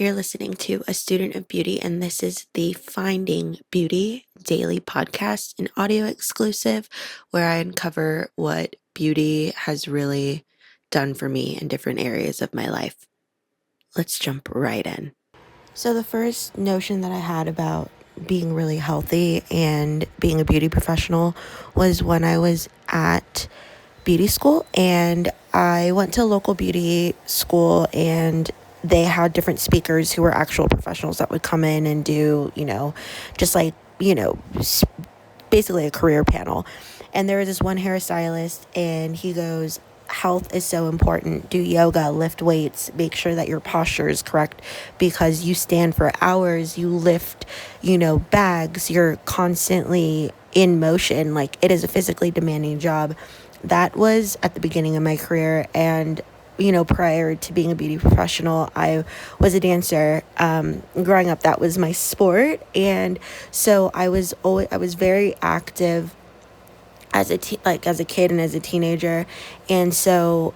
You're listening to A Student of Beauty, and this is the Finding Beauty Daily Podcast, an audio exclusive where I uncover what beauty has really done for me in different areas of my life. Let's jump right in. So, the first notion that I had about being really healthy and being a beauty professional was when I was at beauty school, and I went to a local beauty school, and they had different speakers who were actual professionals that would come in and do, just like, basically a career panel. And there was this one hairstylist, and he goes, health is so important. Do yoga, lift weights, make sure that your posture is correct, because you stand for hours, you lift, bags, you're constantly in motion. Like, it is a physically demanding job. That was at the beginning of my career. And prior to being a beauty professional, I was a dancer. Growing up, that was my sport. And so I was very active as a kid and as a teenager. And so,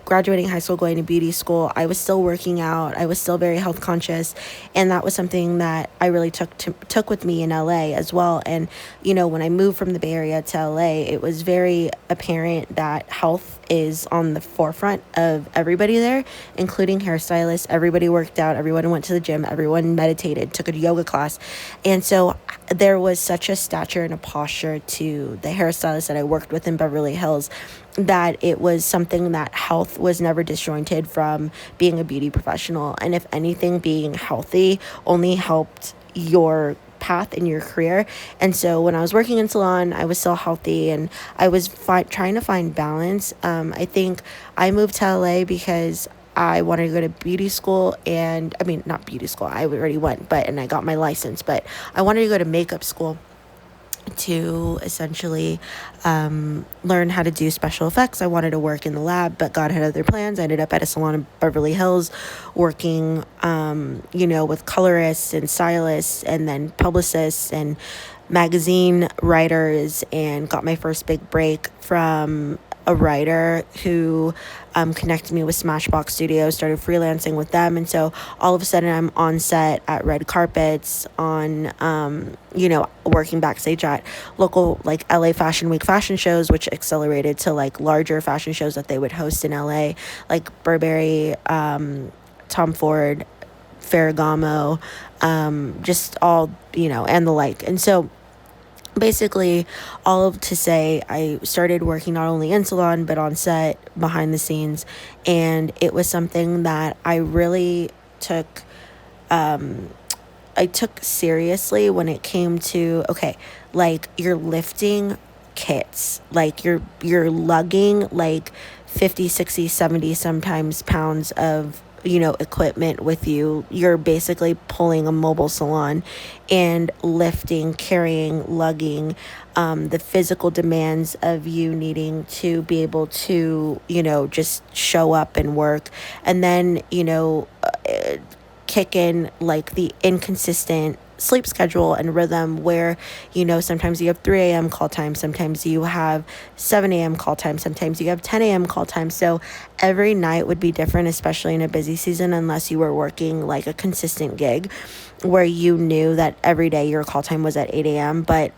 graduating high school, going to beauty school, I was still working out. I was still very health conscious, and that was something that I really took with me in LA as well. And when I moved from the Bay Area to LA, it was very apparent that health is on the forefront of everybody there, including hairstylists. Everybody worked out, everyone went to the gym, everyone meditated, took a yoga class. And so there was such a stature and a posture to the hairstylist that I worked with in Beverly Hills, that it was something that health was never disjointed from being a beauty professional. And if anything, being healthy only helped your path in your career. And so when I was working in salon, I was still healthy, and I was trying to find balance. I think I moved to LA because I wanted to go to beauty school, and not beauty school, I already went, and I got my license, but I wanted to go to makeup school to essentially learn how to do special effects. I wanted to work in the lab, but God had other plans. I ended up at a salon in Beverly Hills working, with colorists and stylists, and then publicists and magazine writers, and got my first big break from a writer who connected me with Smashbox Studios, started freelancing with them. And so all of a sudden I'm on set at red carpets, on, working backstage at local, like, LA Fashion Week fashion shows, which accelerated to, like, larger fashion shows that they would host in LA, like Burberry, Tom Ford, Ferragamo, just all, and the like. And so basically, all of to say, I started working not only in salon but on set, behind the scenes, and it was something that I really took seriously when it came to, okay, like, you're lifting kits, like you're lugging like 50, 60, 70 sometimes pounds of equipment with you. You're basically pulling a mobile salon and lifting, carrying, lugging, the physical demands of you needing to be able to, just show up and work. And then, kick in, like, the inconsistent sleep schedule and rhythm where, sometimes you have 3 a.m. call time, sometimes you have 7 a.m. call time, sometimes you have 10 a.m. call time. So every night would be different, especially in a busy season, unless you were working like a consistent gig where you knew that every day your call time was at 8 a.m. But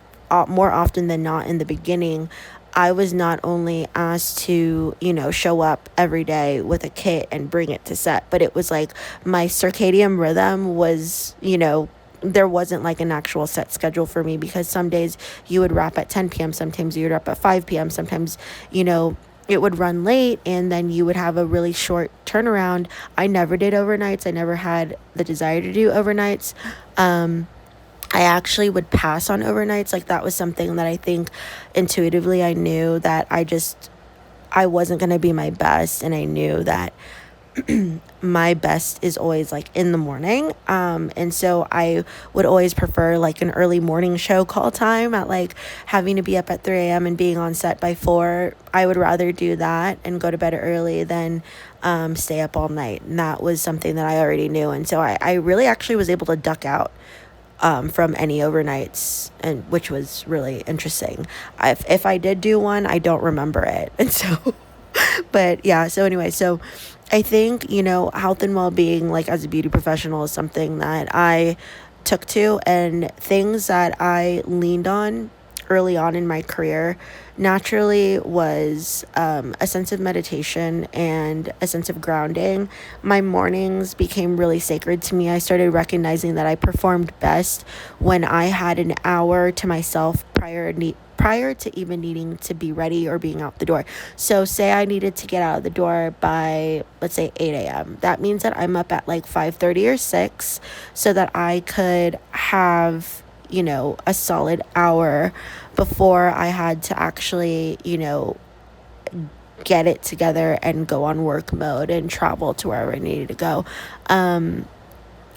more often than not in the beginning, I was not only asked to, show up every day with a kit and bring it to set, but it was like my circadian rhythm was, there wasn't like an actual set schedule for me, because some days you would wrap at 10 p.m., sometimes you would wrap at 5 p.m., sometimes, it would run late, and then you would have a really short turnaround. I never did overnights. I never had the desire to do overnights. I actually would pass on overnights. Like, that was something that I think intuitively I knew that I wasn't going to be my best. And I knew that my best is always like in the morning. And so I would always prefer like an early morning show call time, at like having to be up at 3 a.m. and being on set by 4. I would rather do that and go to bed early than stay up all night. And that was something that I already knew. And so I really actually was able to duck out from any overnights, and which was really interesting. If I did do one, I don't remember it. And so, but yeah, so anyway, so I think, health and well-being, like as a beauty professional, is something that I took to, and things that I leaned on early on in my career naturally was a sense of meditation and a sense of grounding. My mornings became really sacred to me. I started recognizing that I performed best when I had an hour to myself prior to even needing to be ready or being out the door. So say I needed to get out of the door by, let's say, 8 a.m. That means that I'm up at like 5:30 or 6 so that I could have, a solid hour before I had to actually, get it together and go on work mode and travel to wherever I needed to go.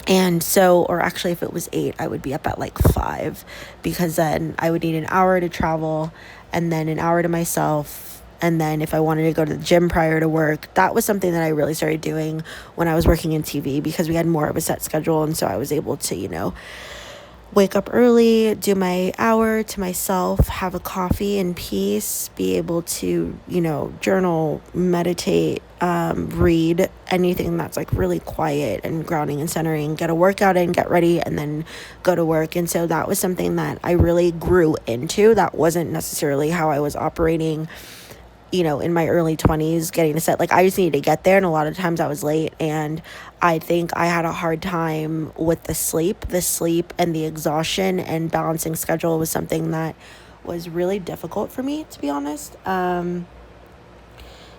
And so, or actually, if it was 8, I would be up at like 5, because then I would need an hour to travel and then an hour to myself. And then if I wanted to go to the gym prior to work, that was something that I really started doing when I was working in TV, because we had more of a set schedule. And so I was able to, wake up early, do my hour to myself, have a coffee in peace, be able to, journal, meditate, read anything that's like really quiet and grounding and centering, get a workout in, get ready, and then go to work. And so that was something that I really grew into. That wasn't necessarily how I was operating, in my early 20s, getting to set. Like, I just needed to get there, and a lot of times I was late, and I think I had a hard time with the sleep and the exhaustion, and balancing schedule was something that was really difficult for me, to be honest.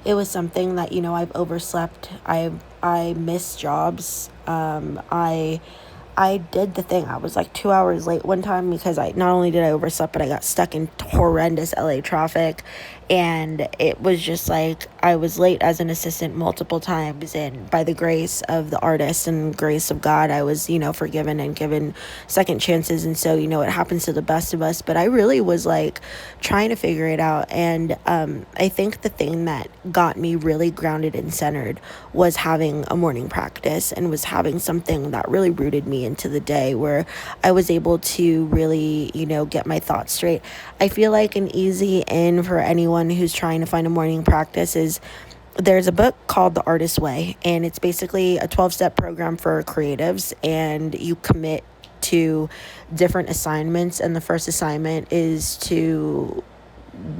It was something that, I've overslept. I missed jobs. I did the thing. I was like 2 hours late one time because I not only did I overslept, but I got stuck in horrendous LA traffic. And it was just like I was late as an assistant multiple times. And by the grace of the artist and grace of God, I was, forgiven and given second chances. And so, it happens to the best of us. But I really was like trying to figure it out. And I think the thing that got me really grounded and centered was having a morning practice, and was having something that really rooted me into the day, where I was able to really, get my thoughts straight. I feel like an easy in for anyone who's trying to find a morning practice is, there's a book called The Artist's Way, and it's basically a 12-step program for creatives, and you commit to different assignments, and the first assignment is to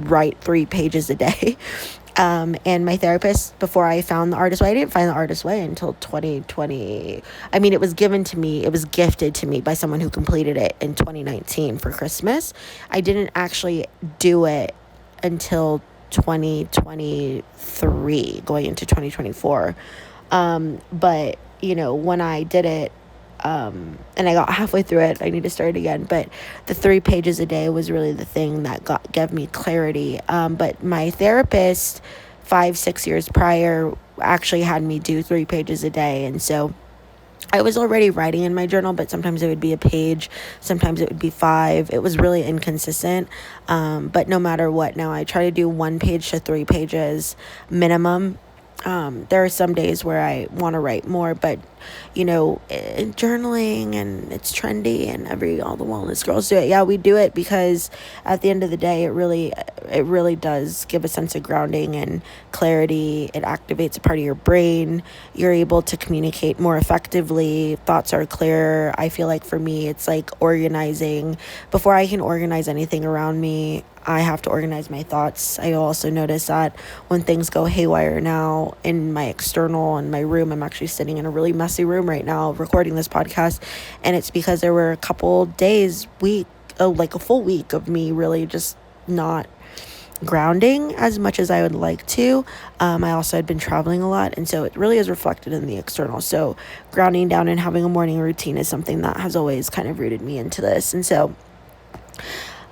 write 3 pages a day. And my therapist, before I found The Artist's Way, I didn't find The Artist's Way until 2020. I mean, it was given to me, it was gifted to me by someone who completed it in 2019 for Christmas. I didn't actually do it until 2023, going into 2024. But, when I did it, and I got halfway through it, I need to start again, but the 3 pages a day was really the thing that gave me clarity. But my therapist 5-6 years prior actually had me do 3 pages a day. And so I was already writing in my journal, but sometimes it would be a page, sometimes it would be 5. It was really inconsistent. But no matter what, now I try to do 1 page to 3 pages minimum. There are some days where I want to write more, but journaling, and it's trendy, and all the wellness girls do it. Yeah, we do it because at the end of the day, it really does give a sense of grounding and clarity. It activates a part of your brain. You're able to communicate more effectively. Thoughts are clearer. I feel like for me, it's like organizing. Before I can organize anything around me, I have to organize my thoughts. I also notice that when things go haywire now in my external and my room, I'm actually sitting in a really messy room right now recording this podcast. And it's because there were a couple days, like a full week of me really just not grounding as much as I would like to. I also had been traveling a lot, and so it really is reflected in the external. So grounding down and having a morning routine is something that has always kind of rooted me into this. And so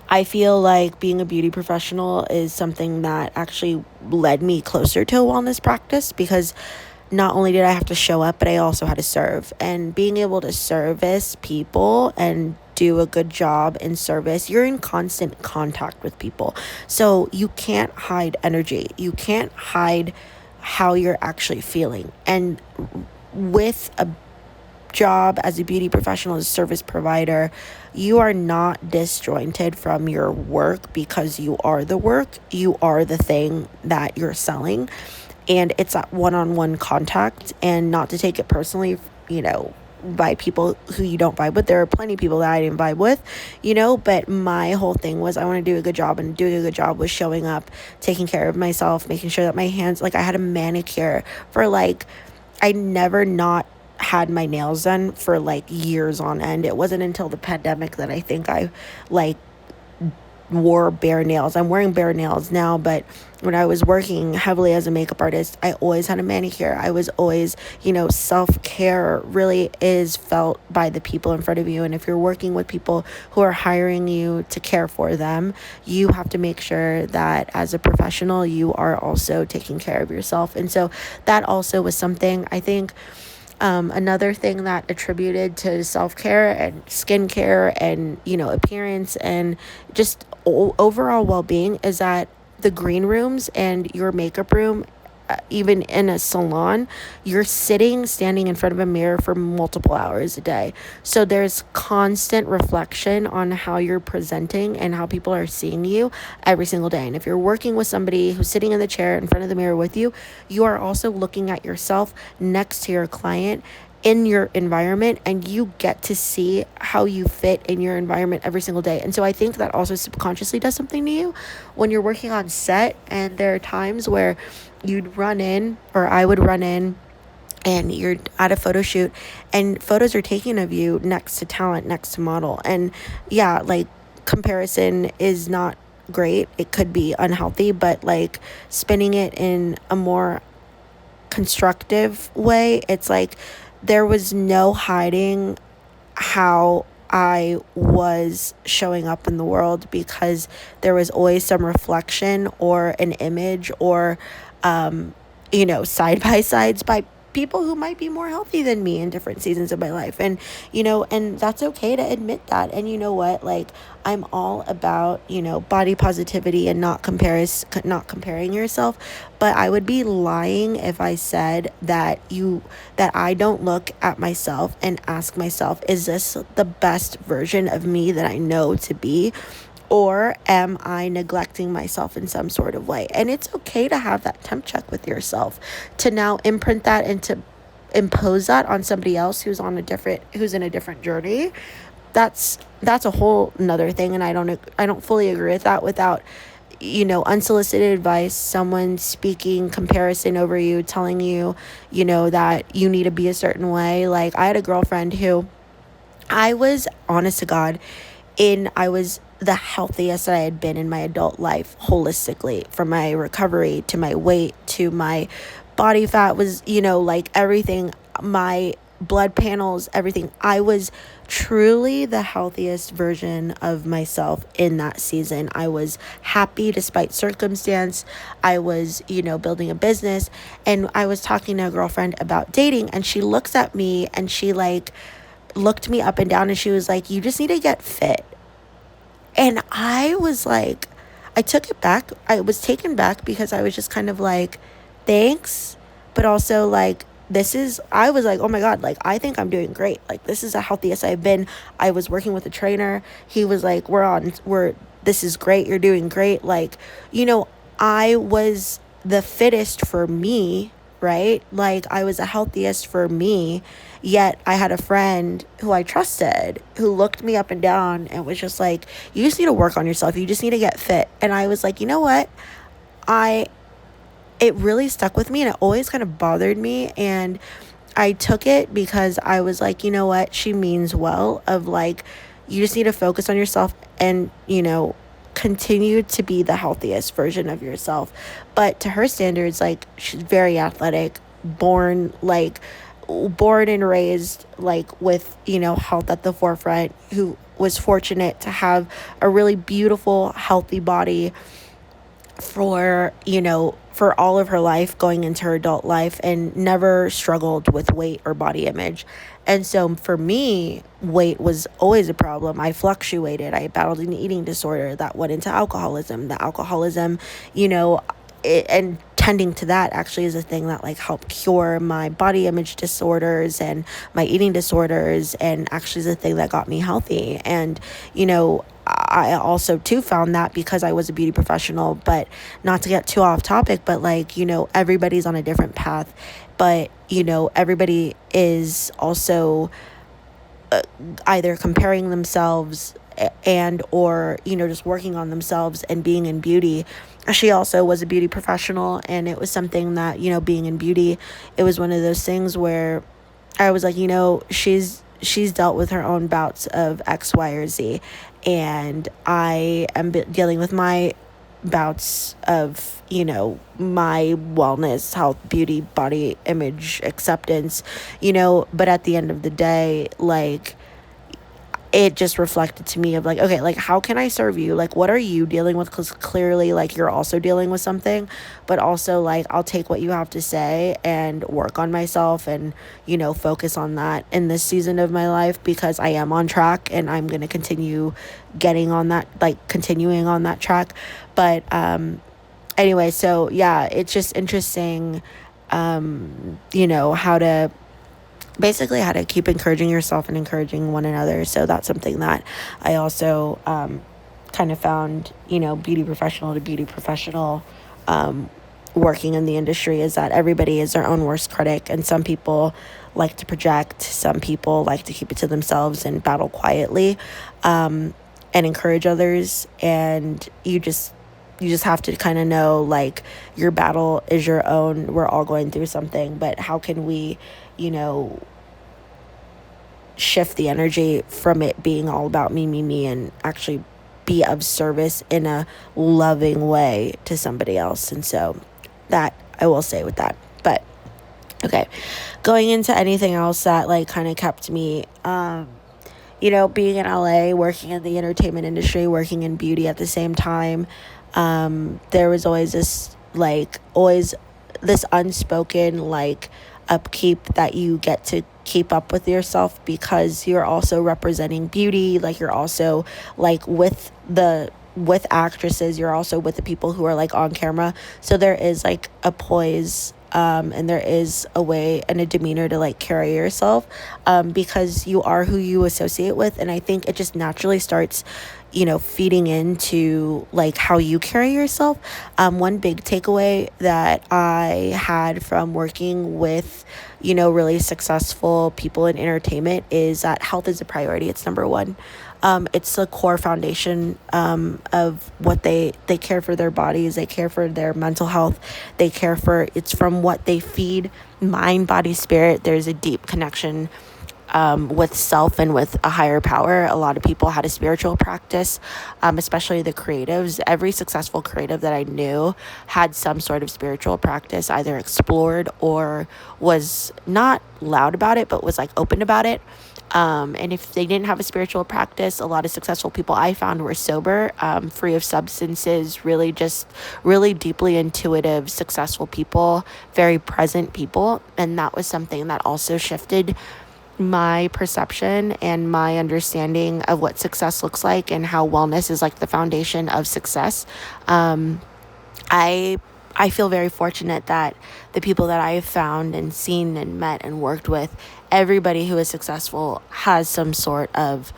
I feel like being a beauty professional is something that actually led me closer to a wellness practice, because not only did I have to show up, but I also had to serve. And being able to service people and do a good job in service, you're in constant contact with people. So you can't hide energy. You can't hide how you're actually feeling. And with a job as a beauty professional, as a service provider, you are not disjointed from your work, because you are the work. You are the thing that you're selling. and it's that one-on-one contact, and not to take it personally, by people who you don't vibe with. There are plenty of people that I didn't vibe with, but my whole thing was I want to do a good job, and doing a good job was showing up, taking care of myself, making sure that my hands, like I had a manicure for like, I never not had my nails done for like years on end. It wasn't until the pandemic that I think I like wore bare nails. I'm wearing bare nails now, but when I was working heavily as a makeup artist, I always had a manicure. I was always, self-care really is felt by the people in front of you. And if you're working with people who are hiring you to care for them, you have to make sure that as a professional, you are also taking care of yourself. And so that also was something I think. Another thing that attributed to self-care and skincare and, appearance and just overall well-being is that the green rooms and your makeup room, even in a salon, you're standing in front of a mirror for multiple hours a day. So there's constant reflection on how you're presenting and how people are seeing you every single day. And if you're working with somebody who's sitting in the chair in front of the mirror with you, you are also looking at yourself next to your client in your environment, and you get to see how you fit in your environment every single day. And so I think that also subconsciously does something to you when you're working on set. And there are times where you'd run in, or I would run in, and you're at a photo shoot and photos are taken of you next to talent, next to model. And yeah, like comparison is not great. It could be unhealthy, but like spinning it in a more constructive way, it's like there was no hiding how I was showing up in the world, because there was always some reflection or an image or side by sides by people who might be more healthy than me in different seasons of my life. And, and that's okay to admit that. And you know what, like, I'm all about, body positivity and not comparing yourself. But I would be lying if I said that I don't look at myself and ask myself, is this the best version of me that I know to be? Or am I neglecting myself in some sort of way? And it's okay to have that temp check with yourself, to now imprint that and to impose that on somebody else who's in a different journey. That's a whole nother thing. And I don't fully agree with that without, unsolicited advice, someone speaking comparison over you, telling you, that you need to be a certain way. Like, I had a girlfriend who I was, honest to God, I was the healthiest that I had been in my adult life holistically, from my recovery to my weight to my body fat was, like everything, my blood panels, everything. I was truly the healthiest version of myself in that season. I was happy despite circumstance. I was, building a business, and I was talking to a girlfriend about dating, and she looks at me and she like looked me up and down, and she was like, you just need to get fit. And I was like, I took it back. I was taken back because I was just kind of like, thanks. But also like, I was like, oh my God, like, I think I'm doing great. Like, this is the healthiest I've been. I was working with a trainer. He was like, this is great. You're doing great. Like, I was the fittest for me, right? Like, I was the healthiest for me. Yet I had a friend who I trusted who looked me up and down and was just like, you just need to work on yourself. You just need to get fit. And I was like, you know what? It really stuck with me, and it always kind of bothered me. And I took it because I was like, you know what? She means well, of like, you just need to focus on yourself and, continue to be the healthiest version of yourself. But to her standards, like, she's very athletic, born and raised like with, health at the forefront, who was fortunate to have a really beautiful, healthy body for all of her life going into her adult life, and never struggled with weight or body image. And so for me, weight was always a problem. I fluctuated. I battled an eating disorder that went into alcoholism. The alcoholism, and tending to that actually is a thing that like helped cure my body image disorders and my eating disorders, and actually is a thing that got me healthy. And I also too found that because I was a beauty professional, but not to get too off topic, but like, everybody's on a different path, but everybody is also either comparing themselves and or just working on themselves and being in beauty. She also was a beauty professional, and it was something that being in beauty, it was one of those things where I was like, she's dealt with her own bouts of X, Y, or Z, and I am dealing with my bouts of my wellness, health, beauty, body image, acceptance, but at the end of the day, like, it just reflected to me of like, okay, like, how can I serve you? Like, what are you dealing with? Because clearly, like, you're also dealing with something, but also, like, I'll take what you have to say and work on myself and, focus on that in this season of my life, because I am on track and I'm going to continue continuing on that track. But, anyway, so yeah, it's just interesting, how to keep encouraging yourself and encouraging one another. So that's something that I also kind of found, beauty professional to beauty professional, working in the industry, is that everybody is their own worst critic. And some people like to project, some people like to keep it to themselves and battle quietly, and encourage others. And you just have to kind of know, like, your battle is your own. We're all going through something, but how can we, shift the energy from it being all about me, and actually be of service in a loving way to somebody else. And so that I will say with that. But okay, going into anything else that like kind of kept me, being in LA, working in the entertainment industry, working in beauty at the same time, there was always this unspoken, like, upkeep that you get to keep up with yourself, because you're also representing beauty. Like, you're also like with actresses, you're also with the people who are like on camera. So there is like a poise, and there is a way and a demeanor to like carry yourself, because you are who you associate with. And I think it just naturally starts, feeding into like how you carry yourself. One big takeaway that I had from working with, really successful people in entertainment is that health is a priority. It's number one. It's the core foundation, of what they care for their bodies. They care for their mental health. It's from what they feed, mind, body, spirit. There's a deep connection, with self and with a higher power. A lot of people had a spiritual practice, especially the creatives. Every successful creative that I knew had some sort of spiritual practice, either explored or was not loud about it, but was like open about it. And if they didn't have a spiritual practice, a lot of successful people I found were sober, free of substances, really deeply intuitive, successful people, very present people. And that was something that also shifted my perception and my understanding of what success looks like and how wellness is like the foundation of success. I feel very fortunate that the people that I have found and seen and met and worked with, everybody who is successful has some sort of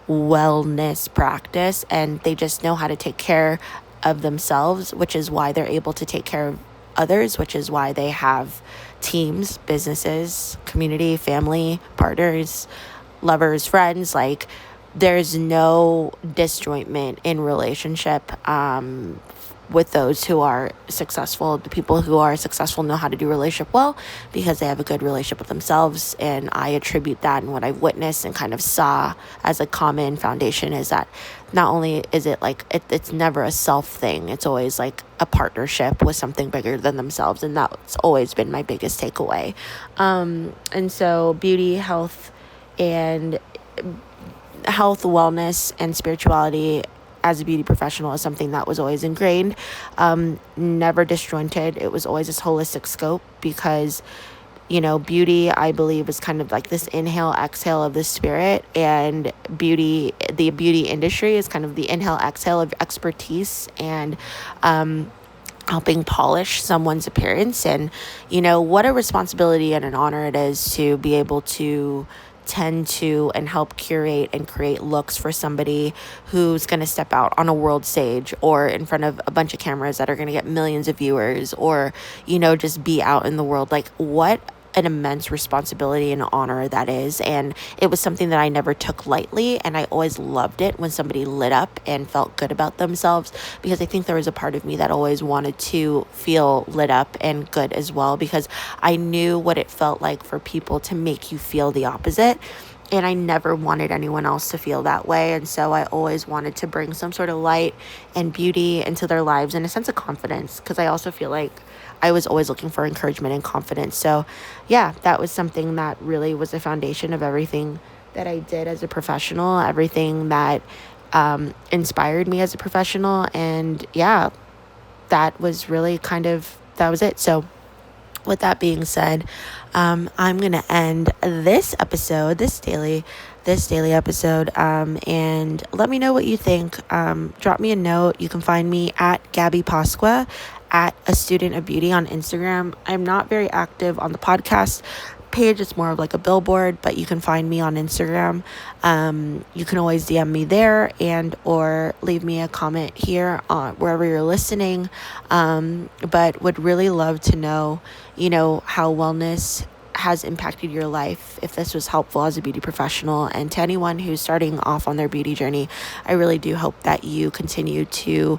wellness practice, and they just know how to take care of themselves, which is why they're able to take care of others, which is why they have teams, businesses, community, family, partners, lovers, friends. Like, there's no disjointment in relationship, with those who are successful. The people who are successful know how to do relationship well because they have a good relationship with themselves. And I attribute that, and what I've witnessed and kind of saw as a common foundation is that not only is it like it's never a self thing, it's always like a partnership with something bigger than themselves. And that's always been my biggest takeaway. And so beauty, health, wellness, and spirituality as a beauty professional is something that was always ingrained, never disjointed. It was always this holistic scope, because, beauty, I believe, is kind of like this inhale, exhale of the spirit, and the beauty industry is kind of the inhale, exhale of expertise and, helping polish someone's appearance. And, what a responsibility and an honor it is to be able to tend to and help curate and create looks for somebody who's going to step out on a world stage or in front of a bunch of cameras that are going to get millions of viewers, or, just be out in the world. Like, what an immense responsibility and honor that is. And it was something that I never took lightly, and I always loved it when somebody lit up and felt good about themselves, because I think there was a part of me that always wanted to feel lit up and good as well, because I knew what it felt like for people to make you feel the opposite. And I never wanted anyone else to feel that way. And so I always wanted to bring some sort of light and beauty into their lives and a sense of confidence, because I also feel like I was always looking for encouragement and confidence. So yeah, that was something that really was the foundation of everything that I did as a professional, everything that inspired me as a professional. And yeah, that was really that was it. So with that being said, I'm going to end this episode, this daily episode, and let me know what you think. Drop me a note. You can find me at Gabby Pasqua, at A Student of Beauty on Instagram. I'm not very active on the podcast page. It's more of like a billboard, but you can find me on Instagram. You can always DM me there, and or leave me a comment here on wherever you're listening. But would really love to know, how wellness has impacted your life, if this was helpful as a beauty professional. And to anyone who's starting off on their beauty journey, I really do hope that you continue to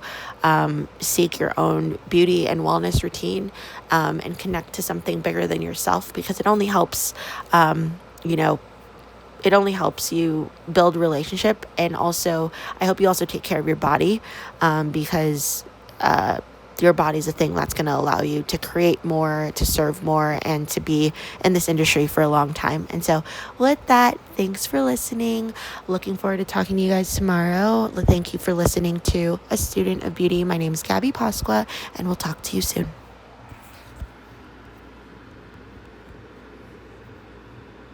seek your own beauty and wellness routine, and connect to something bigger than yourself, because it only helps, it only helps you build relationship. And also, I hope you also take care of your body, because your body's the thing that's going to allow you to create more, to serve more, and to be in this industry for a long time. And so with that, thanks for listening. Looking forward to talking to you guys tomorrow. Thank you for listening to A Student of Beauty. My name is Gabby Pasqua, and we'll talk to you soon.